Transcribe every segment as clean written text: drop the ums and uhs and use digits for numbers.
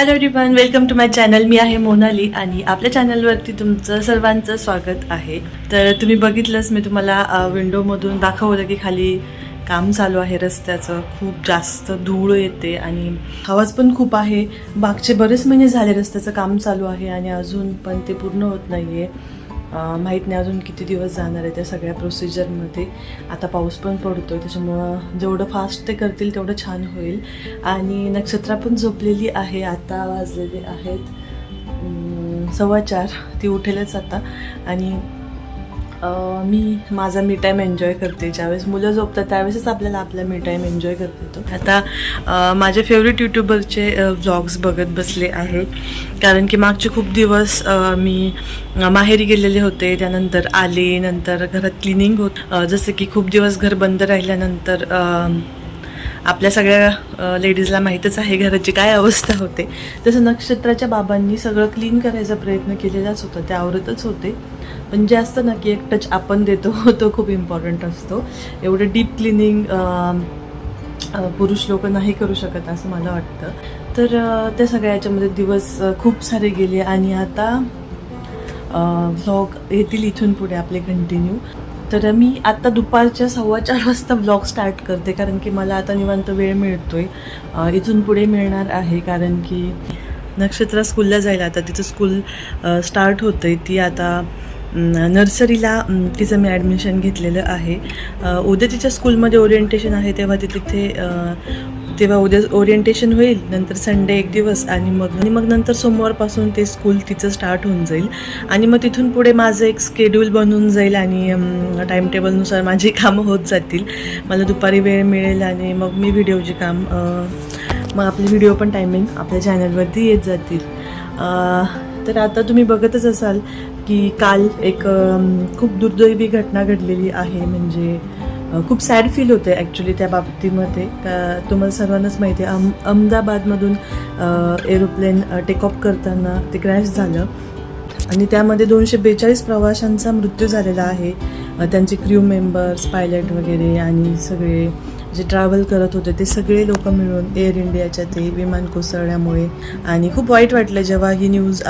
Hello everyone, welcome to my channel. मी आहे मोनाली आणि आपल्या चॅनलवरती तुमचं सर्वांचं स्वागत आहे. तर तुम्ही बघितलंच, मी तुम्हाला विंडोमधून दाखवलं की खाली काम चालू आहे रस्त्याचं. खूप जास्त धूळ येते आणि आवाज पण खूप आहे. मागचे बरेच महिने झाले रस्त्याचं काम चालू आहे आणि अजून पण ते पूर्ण होत नाही आहे. माहीत नाही अजून किती दिवस जाणार आहे त्या सगळ्या प्रोसिजरमध्ये. आता पाऊस पण पडतो आहे, त्याच्यामुळं जेवढं फास्ट ते करतील तेवढं छान होईल. आणि नक्षत्रा पण झोपलेली आहे. आता वाजलेले आहेत 4:15. ती उठेलच आता. आणि मी माझा मी टाईम एन्जॉय करते. ज्यावेळेस मुलं झोपतात त्यावेळेसच आपल्याला आपला मी टाईम एन्जॉय करता येतो. आता माझे फेवरेट यूट्यूबरचे व्लॉग्स बघत बसले आहे, कारण की मागचे खूप दिवस मी माहेरी गेलेले होते. त्यानंतर आले, नंतर घरात क्लिनिंग होत. जसं की खूप दिवस घर बंद राहिल्यानंतर आपल्या सगळ्या लेडीजला माहीतच आहे घराची काय अवस्था होते. तसं नक्षत्राच्या बाबांनी सगळं क्लीन करायचा प्रयत्न केलेलाच होता. ते आवरतच होते, पण जे असतं ना की एक टच आपण देतो तो खूप इम्पॉर्टंट असतो. एवढं डीप क्लिनिंग पुरुष लोक नाही करू शकत असं मला वाटतं. तर त्या सगळ्या याच्यामध्ये दिवस खूप सारे गेले आणि आता व्लॉग येतील इथून पुढे आपले कंटिन्यू. तर मी आत्ता दुपारच्या 4:15 वाजता व्लॉग स्टार्ट करते, कारण की मला आता निवांत वेळ मिळतोय. इथून पुढे मिळणार आहे, कारण की नक्षत्रा स्कूलला जायला आता तिचं स्कूल स्टार्ट होतं आहे. ती आता नर्सरीला तिचं मी ॲडमिशन घेतलेलं आहे. उद्या तिच्या स्कूलमध्ये ओरिएंटेशन आहे, तेव्हा ती तिथे तेव्हा उद्या ओरिएंटेशन होईल. नंतर संडे एक दिवस आणि मग नंतर सोमवारपासून ते स्कूल तिचं स्टार्ट होऊन जाईल. आणि मग तिथून पुढे माझं एक स्केड्यूल बनून जाईल आणि टाईम टेबलनुसार माझी कामं होत जातील. मला दुपारी वेळ मिळेल आणि मग मी व्हिडिओचे काम मग आपले व्हिडिओ पण टायमिंग आपल्या चॅनलवरती येत जातील. तर आता तुम्ही बघतच असाल की काल एक खूप दुर्दैवी घटना घडलेली आहे. म्हणजे खूप सॅड फील होते ॲक्च्युली त्या बाबतीमध्ये. तुम्हाला सर्वांनाच माहिती आहे, अहमदाबादमधून एरोप्लेन टेकऑफ करताना ते क्रॅश झालं आणि त्यामध्ये 242 प्रवाशांचा मृत्यू झालेला आहे. त्यांचे क्रू मेंबर्स, पायलट वगैरे आणि सगळे जे ट्रॅव्हल करत होते ते सगळे लोक मिळून एअर इंडियाच्या ते विमान कोसळल्यामुळे. आणि खूप वाईट वाटलं जेव्हा ही न्यूज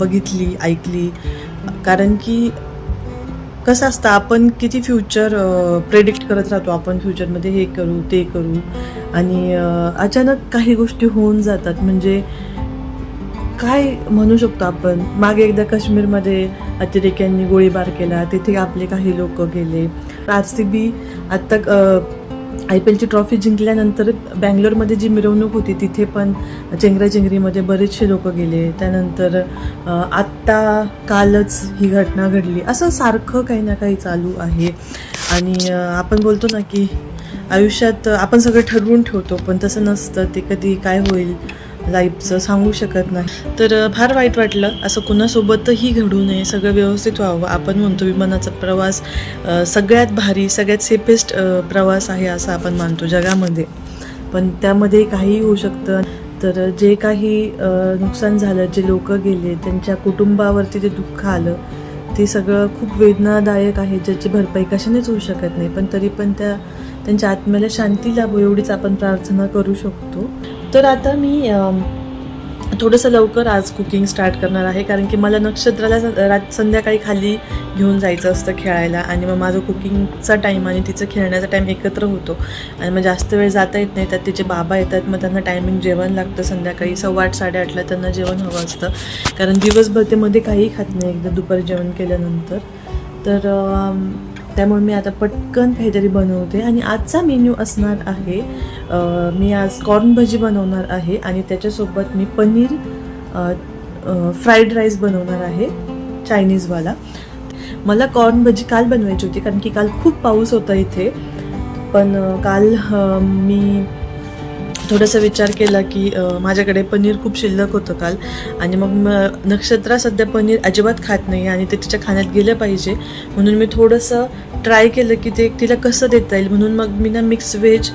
बघितली, ऐकली. कारण की कसं असतं, आपण किती फ्युचर प्रेडिक्ट करत राहतो. आपण फ्युचरमध्ये हे करू ते करू आणि अचानक काही गोष्टी होऊन जातात. म्हणजे काय म्हणू शकतो आपण. मागे एकदा काश्मीरमध्ये अतिरेक्यांनी गोळीबार केला, तिथे आपले काही लोक गेले. RCB आत्ता IPLची ट्रॉफी जिंकल्यानंतर बँगलोरमध्ये जी मिरवणूक होती तिथे पण चेंगराचेंगरीमध्ये बरेचसे लोक गेले. त्यानंतर आत्ता कालच ही घटना घडली. असं सारखं काही ना काही चालू आहे. आणि आपण बोलतो ना की आयुष्यात आपण सगळं ठरवून ठेवतो, पण तसं नसतं. ते कधी काय होईल लाईफचं सांगू शकत नाही. तर फार वाईट वाटलं. असं कुणासोबतही घडू नये, सगळं व्यवस्थित व्हावं. आपण म्हणतो विमानाचा प्रवास सगळ्यात भारी, सगळ्यात सेफेस्ट प्रवास आहे असं आपण मानतो जगामध्ये, पण त्यामध्ये काहीही होऊ शकतं. तर जे काही नुकसान झालं, जे लोक गेले, त्यांच्या कुटुंबावरती जे दुःख आलं, ते सगळं खूप वेदनादायक आहे, ज्याची भरपाई कशानेच होऊ शकत नाही. पण तरी पण त्यांच्या आत्म्याला शांती लाभो एवढीच आपण प्रार्थना करू शकतो. तर आता मी थोडंसं लवकर आज कुकिंग स्टार्ट करणार आहे, कारण की मला नक्षत्राला संध्याकाळी खाली घेऊन जायचं असतं खेळायला. आणि मग माझं कुकिंगचा टाईम आणि तिचं खेळण्याचा टाईम एकत्र होतो आणि मग जास्त वेळ जाता येत नाही. त्यात तिचे बाबा येतात, मग त्यांना टायमिंग जेवण लागतं. संध्याकाळी 8:15 8:30 त्यांना जेवण हवं असतं, कारण दिवसभर ते मध्ये काहीही खात नाही एकदा दुपारी जेवण केल्यानंतर. तर त्यामुळे मी आता पटकन काहीतरी बनवते. आणि आजचा मेन्यू असणार आहे, मी आज कॉर्न भजी बनवणार आहे आणि त्याच्यासोबत मी पनीर फ्राईड राईस बनवणार आहे, चायनीजवाला. मला कॉर्न भजी काल बनवायची होती, कारण की काल खूप पाऊस होता इथे. पण काल मी थोडासा विचार केला की माझ्याकडे पनीर खूप शिल्लक होतं काल. आणि मग नक्षत्रा सध्या पनीर अजिबात खात नाही आणि ते तिच्या खाण्यात गेलं पाहिजे, म्हणून मी थोडंसं ट्राय केलं की ते तिला कसं देता येईल. म्हणून मग मी ना मिक्स व्हेज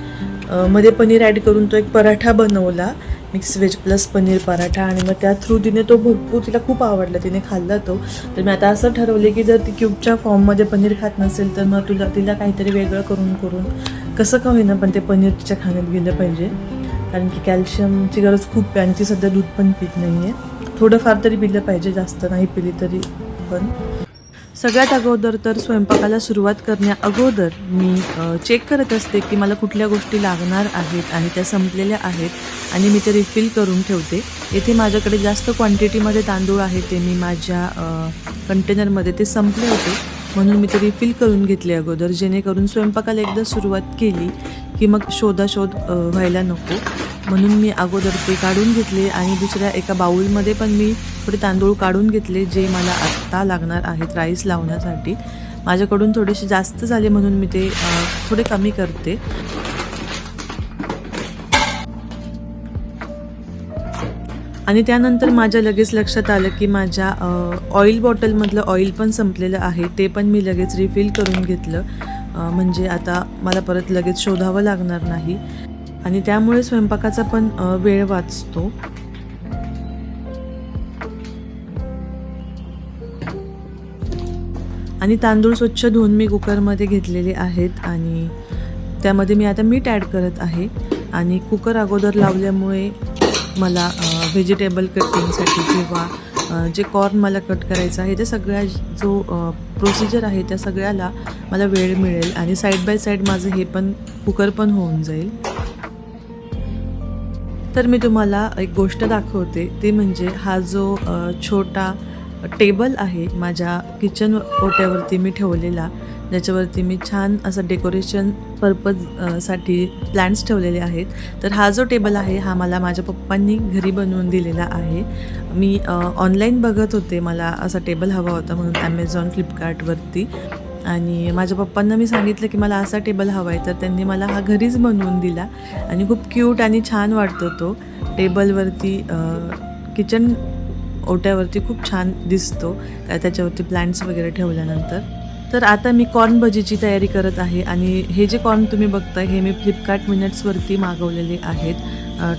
मध्ये पनीर ॲड करून तो एक पराठा बनवला, mix veg plus paneer paratha. आणि मग त्या थ्रू तिने तो भरपूर, तिला खूप आवडला, तिने खाल्ला तो. तर मी आता असं ठरवले की जर ती क्यूबच्या फॉर्ममध्ये पनीर खात नसेल तर मग तिला काहीतरी वेगळं करून कसं का होईना पण ते पनीर तिच्या खाण्यात गेलं पाहिजे. कारण की कॅल्शियमची गरज खूप आहे आणि ती सध्या दूध पण पीत नाही आहे. थोडंफार तरी पिलं पाहिजे, जास्त नाही पिली तरी पण. सगळ्यात अगोदर तर स्वयंपाकाला सुरुवात करण्या अगोदर मी चेक करत असते की मला कुठल्या गोष्टी लागणार आहेत आणि त्या संपलेल्या आहेत आणि मी ते रिफिल करून ठेवते. येथे माझ्याकडे जास्त क्वांटिटीमध्ये तांदूळ आहे, ते मी माझ्या कंटेनरमध्ये ते संपले होते म्हणून मी ते रिफिल करून घेतले अगोदर, जेणेकरून स्वयंपाकाला एकदा सुरुवात केली की मग शोधाशोध व्हायला नको. म्हणून मी अगोदर ते काढून घेतले आणि दुसऱ्या एका बाउलमध्ये पण मी थोडे तांदूळ काढून घेतले, जे मला आत्ता लागणार आहेत राईस लावण्यासाठी. माझ्याकडून थोडेसे जास्त झाले म्हणून मी ते थोडे कमी करते. आणि त्यानंतर माझ्या लगेच लक्षात आलं की माझ्या ऑइल बॉटलमधलं ऑइल पण संपलेलं आहे, ते पण मी लगेच रिफिल करून घेतलं. म्हणजे आता मला परत लगेच शोधावं लागणार नाही आणि त्यामुळे स्वयंपाकाचा पण वेळ वाचतो. आणि तांदूळ स्वच्छ धुवून मी कुकरमध्ये घेतलेले आहेत आणि त्यामध्ये मी आता मीठ ॲड करत आहे. आणि कुकर अगोदर लावल्यामुळे मला व्हेजिटेबल कटिंगसाठी किंवा जे कॉर्न मला कट करायचं आहे ते सगळ्या जो प्रोसिजर आहे त्या सगळ्याला मला वेळ मिळेल आणि साईड बाय साईड माझं हे पण कुकर पण होऊन जाईल. तर मी तुम्हाला एक गोष्ट दाखवते, ते म्हणजे हा जो छोटा टेबल आहे माझ्या किचन ओट्यावरती मी ठेवलेला, ज्याच्यावरती मी छान असं डेकोरेशन पर्पजसाठी प्लांट्स ठेवलेले आहेत. तर हा जो टेबल आहे हा मला माझ्या पप्पांनी घरी बनवून दिलेला आहे. मी ऑनलाईन बघत होते, मला असा टेबल हवा होता म्हणून ॲमेझॉन, फ्लिपकार्टवरती. आणि माझ्या पप्पांना मी सांगितलं की मला असा टेबल हवा आहे, तर त्यांनी मला हा घरीच बनवून दिला आणि खूप क्यूट आणि छान वाटतो तो टेबलवरती. किचन ओट्यावरती खूप छान दिसतो काय त्याच्यावरती प्लांट्स वगैरे ठेवल्यानंतर. तर आता मी कॉर्न भजीची तयारी करत आहे आणि हे जे कॉर्न तुम्ही बघताय हे मी फ्लिपकार्ट मिनिट्सवरती मागवलेले आहेत.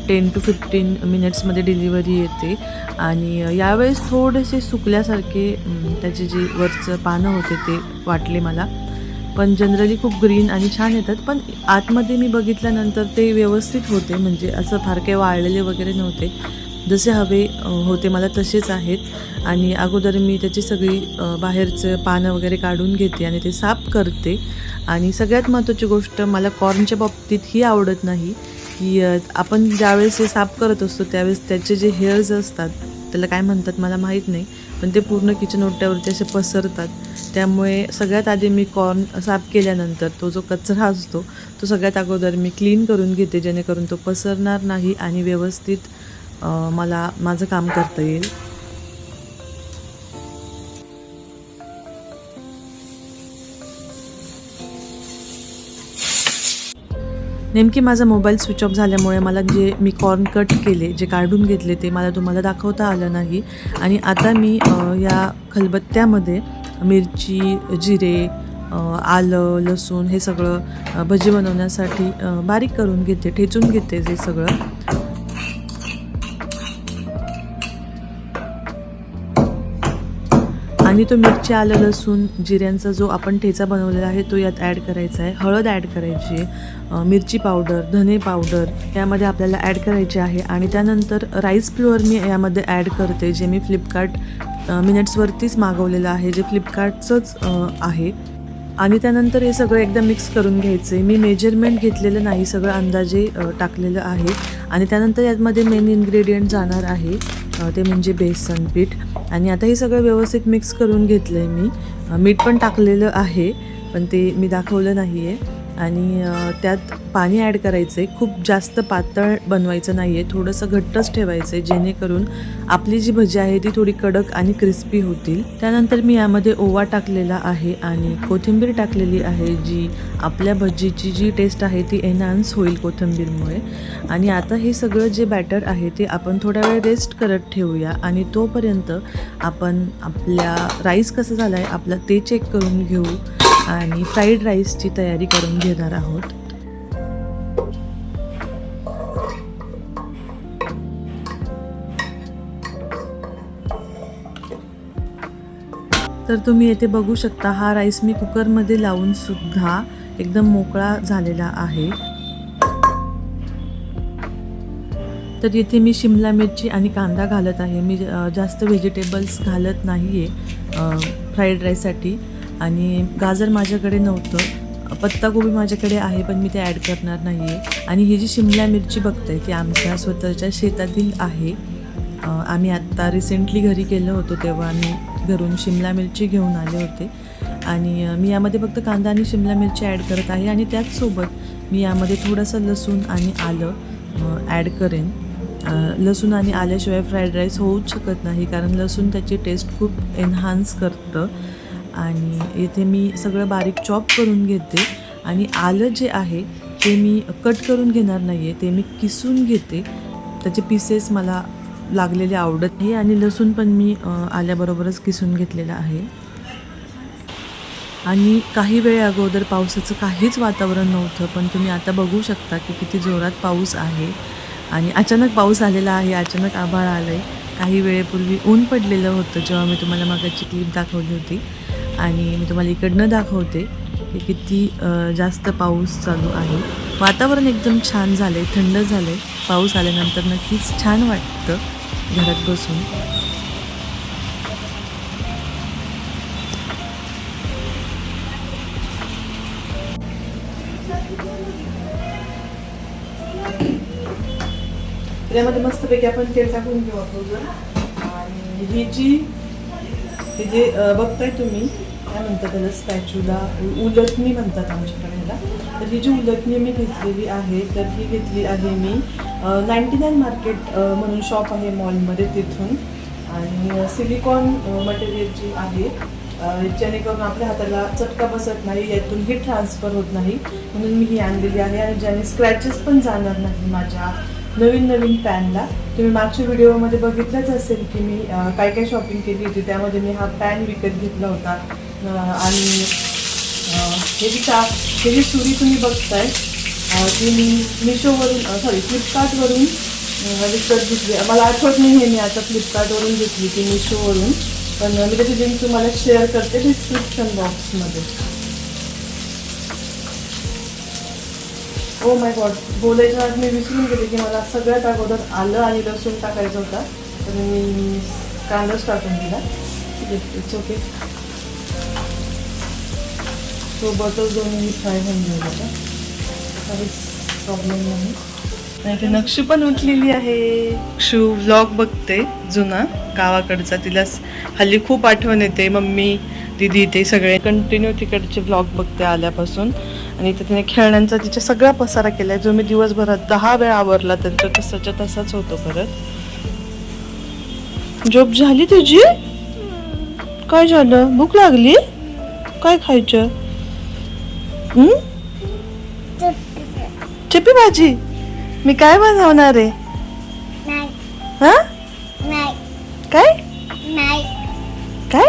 10 to 15 मिनिट्समध्ये डिलिव्हरी येते. आणि यावेळेस थोडेसे सुकल्यासारखे त्याचे जे वरचं पानं होते ते वाटले मला, पण जनरली खूप ग्रीन आणि छान येतात. पण आतमध्ये मी बघितल्यानंतर ते व्यवस्थित होते, म्हणजे असं फार काही वाळलेले वगैरे नव्हते, जसे हवे होते मला तसेच आहेत. आणि अगोदर मी त्याची सगळी बाहेरचं पानं वगैरे काढून घेते आणि ते साफ करते. आणि सगळ्यात महत्त्वाची गोष्ट मला कॉर्नच्या बाबतीत ही आवडत नाही की आपण ज्यावेळेस हे साफ करत असतो त्यावेळेस त्याचे जे हेअर्स असतात, त्याला काय म्हणतात मला माहीत नाही, पण ते पूर्ण किचन ओट्यावरती असे पसरतात. त्यामुळे सगळ्यात आधी मी कॉर्न साफ केल्यानंतर तो जो कचरा असतो तो सगळ्यात अगोदर मी क्लीन करून घेते, जेणेकरून तो पसरणार नाही आणि व्यवस्थित मला माझं काम करता येईल. नेमकी माझा मोबाईल स्विच ऑफ झाल्यामुळे मला जे मी कॉर्न कट केले, जे काढून घेतले ते मला तुम्हाला दाखवता आलं नाही. आणि आता मी या खलबत्त्यामध्ये मिरची, जिरे, आलं, लसूण हे सगळं भजी बनवण्यासाठी बारीक करून घेते, ठेचून घेते जे सगळं. आणि तो मिरची, आलं, लसूण, जिऱ्यांचा जो आपण ठेचा बनवलेला आहे तो यात ॲड करायचा आहे. हळद ॲड करायची आहे, मिरची पावडर, धने पावडर यामध्ये आपल्याला ॲड करायची आहे. आणि त्यानंतर राईस फ्लोअर मी यामध्ये ॲड करते, जे मी फ्लिपकार्ट मिनिट्सवरतीच मागवलेलं आहे, जे फ्लिपकार्टचंच आहे. आणि त्यानंतर हे सगळं एकदा मिक्स करून घ्यायचं आहे. मी मेजरमेंट घेतलेलं नाही, सगळं अंदाजे टाकलेलं आहे. आणि त्यानंतर यामध्ये मेन इन्ग्रेडियंट जाणार आहे ते म्हणजे बेसन पीठ. आणि आता हे सगळं व्यवस्थित मिक्स करून घेतलं आहे मी. मीठ पण टाकलेलं आहे, पण ते मी दाखवलं नाही आहे. आणि त्यात पाणी ॲड करायचं आहे. खूप जास्त पातळ बनवायचं नाही आहे, थोडंसं घट्टच ठेवायचं आहे, जेणेकरून आपली जी भजी आहे ती थोडी कडक आणि क्रिस्पी होतील. त्यानंतर मी यामध्ये ओवा टाकलेला आहे आणि कोथिंबीर टाकलेली आहे, जी आपल्या भजीची जी टेस्ट आहे ती एनहान्स होईल कोथिंबीरमुळे. आणि आता हे सगळं जे बॅटर आहे ते आपण थोड्या वेळ रेस्ट करत ठेवूया. आणि तोपर्यंत आपण आपल्या राईस कसं झाला आहे आपला ते चेक करून घेऊ आणि फ्राईड राईसची तयारी करून घेणार आहोत. तर तुम्ही येथे बघू शकता, हा राईस मी कुकरमध्ये लावून सुद्धा एकदम मोकळा झालेला आहे. तर इथे मी शिमला मिरची आणि कांदा घालत आहे. मी जास्त व्हेजिटेबल्स घालत नाही आहे फ्राईड राईससाठी. आणि गाजर माझ्याकडे नव्हतं, पत्ताकोबी माझ्याकडे आहे पण मी ते ॲड करणार नाही आहे. आणि ही जी शिमला मिरची बघताय ती आमच्या स्वतःच्या शेतातील आहे. आम्ही आत्ता रिसेंटली घरी गेलो होतो तेव्हा आम्ही घरून शिमला मिरची घेऊन आले होते. आणि मी यामध्ये फक्त कांदा आणि शिमला मिरची ॲड करत आहे. आणि त्याचसोबत मी यामध्ये थोडंसं लसूण आणि आलं ॲड करेन. लसूण आणि आल्याशिवाय फ्राईड राईस होऊच शकत नाही, कारण लसूण त्याची टेस्ट खूप एन्हान्स करतं. आणि इथे मी सगळं बारीक चॉप करून घेते. आणि आलं जे आहे ते मी कट करून घेणार नाही आहे, ते मी किसून घेते. त्याचे पीसेस मला लागलेले आवडत नाही. आणि लसूण पण मी आल्याबरोबरच किसून घेतलेला आहे. आणि काही वेळ अगोदर पावसाचं काहीच वातावरण नव्हतं, पण तुम्ही आता बघू शकता की किती जोरात पाऊस आहे. आणि अचानक पाऊस आलेला आहे, अचानक आभाळ आलं आहे. काही वेळेपूर्वी ऊन पडलेलं होतं जेव्हा मी तुम्हाला मागाची क्लिप दाखवली होती. आणि मी तुम्हाला इकडनं दाखवते की किती जास्त पाऊस चालू आहे. वातावरण एकदम छान झालं आहे, थंड झालं आहे. पाऊस आल्यानंतर नक्कीच छान वाटतं घरात बसून. त्यामध्ये मस्तपैकी आपण तेल टाकून घेऊ अगोदर. आणि ही जे बघताय तुम्ही काय म्हणतात त्याला, स्पॅच्युला, उलटणी म्हणतात आमच्याकडे ह्याला. तर ही जी उलटणी मी घेतलेली आहे तर ही घेतली आहे मी 99 मार्केट म्हणून शॉप आहे मॉलमध्ये, तिथून. आणि सिलिकॉन मटेरियलची आहे, जेणेकरून आपल्या हाताला चटका बसत नाही, यातून ही ट्रान्सफर होत नाही म्हणून मी ही आणलेली आहे. आणि ज्याने स्क्रॅचेस पण जाणार नाही माझ्या नवीन पॅनला. तुम्ही मागच्या व्हिडिओमध्ये बघितलंच असेल की मी काय काय शॉपिंग केली होती, त्यामध्ये मी हा पॅन विकत घेतला होता. आणि हे जी सुरी तुम्ही बघताय ती मी फ्लिपकार्टवरून विकत घेतली. मला आठवत नाही आहे मी आता फ्लिपकार्टवरून घेतली ती मिशोवरून, पण मी त्याची लिंक तुम्हाला शेअर करते डिस्क्रिप्शन बॉक्समध्ये. ओ माय गॉड, बोलायच्या आत मी विसरून गेले की मला सगळ्यात अगोदर आलं आणि लसूण टाकायचं होता, तर मी कांदाच टाकून दिला. इट्स ओके, सोबतच दोन्ही फ्राय होऊन गेलं होतं, काहीच प्रॉब्लेम नाही. आणि ते नक्षू पण उठलेली आहे. नक्षू व्लॉग बघते जुना गावाकडचा, तिला हल्ली खूप आठवण येते. मम्मी, दीदी ते सगळे कंटिन्यू तिकडचे व्लॉग बघते आल्यापासून. आणि इथे तिने खेळण्यांचा तिच्या सगळा पसारा केला आहे, जो मी दिवसभरात 10 वेळा आवरला तर तो तसाच्या तसाच होतो. परत झोप झाली तुझी? काय झालं? भूक लागली? काय खायचं? चिप्पी भाजी? मी काय बनवणार आहे? हा? काय काय?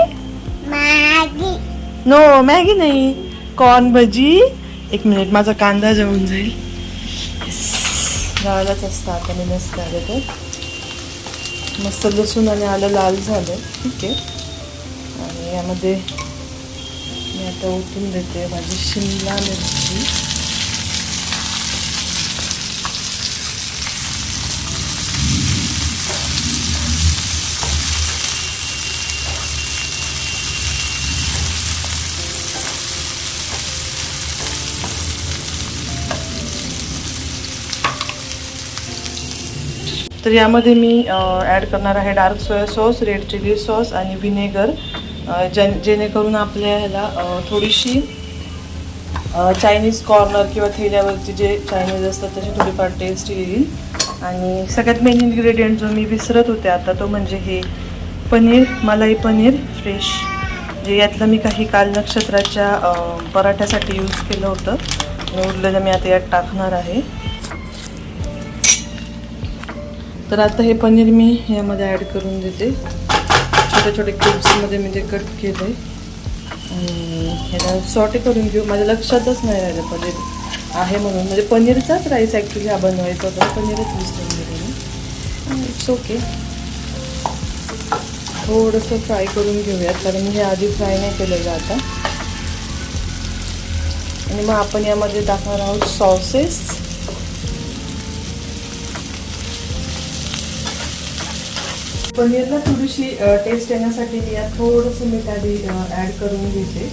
नो, मॅगी नाही, कॉर्न भजी. एक मिनिट, माझा कांदा जळून जाईल. लालच असतं, आता मी नसतं आले तर. मस्त लसूण आणि आलं लाल झालं, ठीक आहे. आणि यामध्ये मी आता ओतून देते माझी शिमला मिरची. तर यामध्ये मी ॲड करणार आहे dark soya sauce, red chilli sauce आणि व्हिनेगर, जेणेकरून आपल्या ह्याला थोडीशी चायनीज कॉर्नर किंवा ठेल्यावरची जे चायनीज असतात त्याची थोडीफार टेस्ट येईल. आणि सगळ्यात मेन इन्ग्रेडियंट जो मी विसरत होते आता, तो म्हणजे हे पनीर, मलाई पनीर फ्रेश, जे यातलं मी काही काल नक्षत्राच्या पराठ्यासाठी यूज केलं होतं. उरलेलं मी आता यात टाकणार आहे. तर आता हे पनीर मी यामध्ये ॲड करून देते. छोट्या छोट्या क्यूब्समध्ये मी ते कट केलं आहे. आणि ह्याला सॉटे करून घेऊ. माझ्या लक्षातच नाही राहिलं पनीर आहे म्हणून, म्हणजे पनीरचाच राईस ॲक्च्युली हा बनवायचा होता, पनीरच विसरून गेले मी. It's okay. थोडंसं फ्राय करून घेऊयात, कारण मी हे आधी फ्राय नाही केलेलं आता. आणि मग आपण यामध्ये टाकणार आहोत सॉसेस. पनीरला थोडीशी टेस्ट येण्यासाठी मी यात थोडंसं मीठ आधी ॲड करून घेते.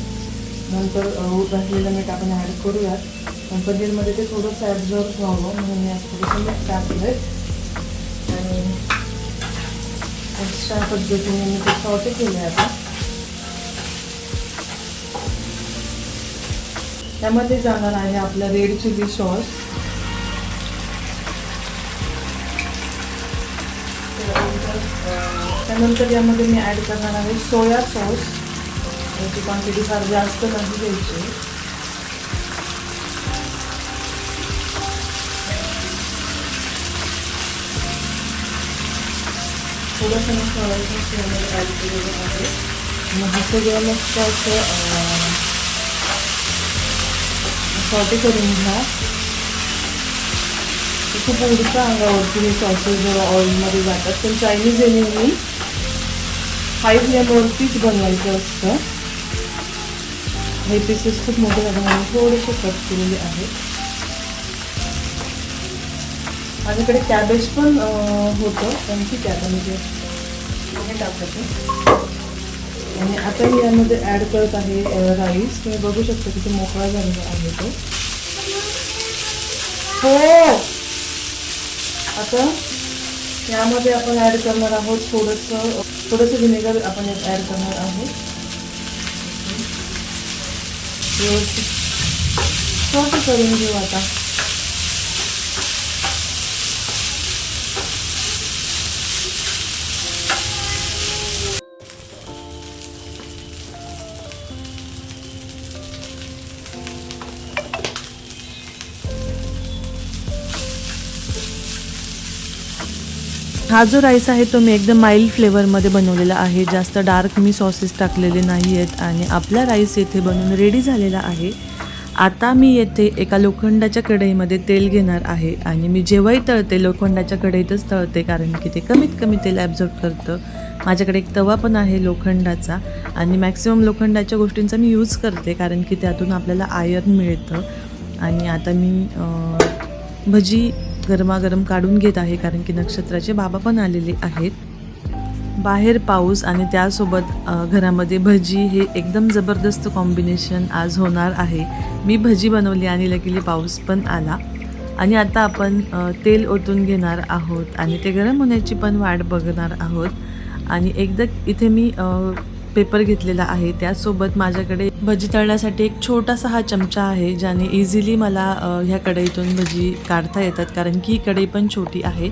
नंतर घातलेलं मीठ आपण ॲड करूयात. पण पनीरमध्ये ते थोडंसं ॲब्झॉर्ब व्हावं म्हणून मी यात थोडंसं मीठ टाकलं आहे. आणि एक्स्ट्रा पद्धतीने मी ते सॉटे केले आता. त्यामध्ये जाणार आहे आपला रेड चिली सॉस. त्यानंतर यामध्ये मी ॲड करणार आहे सोया सॉस. याची क्वांटिटी फार जास्त नाही घ्यायची. थोडंसं मी सोया सॉस यामध्ये ॲड केलेलं आहे. मग हे सगळं मस्त असं सॉटे करून घ्या. खूप उडतं अंगावरती हे सॉसेस जेव्हा ऑइलमध्ये जातात. पण चायनीज नेहमी हाय फ्लेमवरतीच बनवायचं असतं. हे पीसेस खूप मोठे झाले म्हणून थोडेसे कट केलेले आहेत. माझ्याकडे कॅबेज पण होतं पण ठीक आहे आता म्हणजे हे टाकायचं. आणि आता मी यामध्ये ॲड करत आहे राईस. तुम्ही बघू शकता की तो मोकळा झालेला आहे तो. हो, आता यामध्ये आपण ॲड करणार आहोत थोडंसं व्हिनेगर आपण यात ॲड करणार आहोत. व्यवस्थित सॉटे करून घेऊ आता. हा जो राईस आहे तो मी एकदम माइल्ड फ्लेवरमध्ये बनवलेला आहे. जास्त डार्क मी सॉसेस टाकलेले नाही आहेत. आणि आपला राईस येथे बनवून रेडी झालेला आहे. आता मी येथे एका लोखंडाच्या कढईमध्ये तेल घेणार आहे. आणि मी जेव्हाही तळते लोखंडाच्या कढईतच तळते कारण की ते कमीत कमी तेल ॲब्झॉर्ब करतं. माझ्याकडे एक तवा पण आहे लोखंडाचा. आणि मॅक्सिमम लोखंडाच्या गोष्टींचा मी यूज करते कारण की त्यातून आपल्याला आयर्न मिळतं. आणि आता मी भजी गरमागरम काढून घेत आहे कारण की नक्षत्राचे बाबा पण आलेले आहेत. बाहेर पाऊस आणि त्यासोबत घरामध्ये भजी हे एकदम जबरदस्त कॉम्बिनेशन आज होणार आहे. मी भजी बनवली आणि लकीली पाऊस पण आला. आणि आता आपण तेल ओतून घेणार आहोत आणि ते गरम होण्याची पण वाट बघणार आहोत. आणि एकदा इथे मी पेपर घेतलेला आहे. त्यासोबत माझ्याकडे भजी तळण्यासाठी एक छोटासा हा चमचा आहे ज्याने इझिली मला ह्या कढईतून भजी काढता येतात कारण की ही कढई पण छोटी आहे.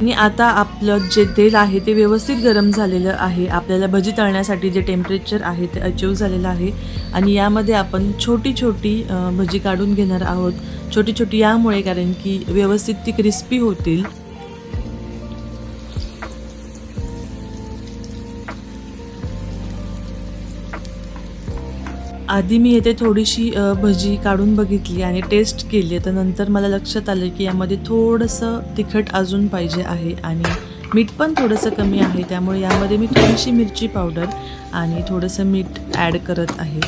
आणि आता आपलं जे तेल आहे ते व्यवस्थित गरम झालेलं आहे. आपल्याला भजी तळण्यासाठी जे टेम्परेचर आहे ते अचीव झालेलं आहे. आणि यामध्ये आपण छोटी छोटी भजी काढून घेणार आहोत. छोटी छोटी यामुळे कारण की व्यवस्थित ती क्रिस्पी होतील. आधी मी येथे थोडीशी भजी काढून बघितली आणि टेस्ट केली. तर नंतर मला लक्षात आलं की यामध्ये थोडंसं तिखट अजून पाहिजे आहे आणि मीठ पण थोडंसं कमी आहे. त्यामुळे यामध्ये मी थोडीशी मिरची पावडर आणि थोडंसं मीठ ॲड करत आहे.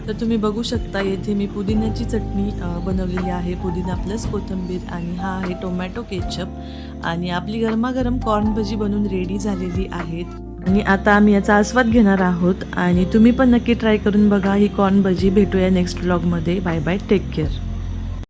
तर तुम्ही बघू शकता येथे मी पुदिन्याची चटणी बनवलेली आहे. पुदिना प्लस कोथिंबीर आणि हा आहे टोमॅटो केचप. आणि आपली गरमागरम कॉर्न भजी बनून रेडी झालेली आहेत. आणि आता आम्ही याचा आस्वाद घेणार आहोत. आणि तुम्ही पण नक्की ट्राय करून बघा ही कॉर्न भजी. भेटूया नेक्स्ट व्लॉगमध्ये. Bye bye, take care.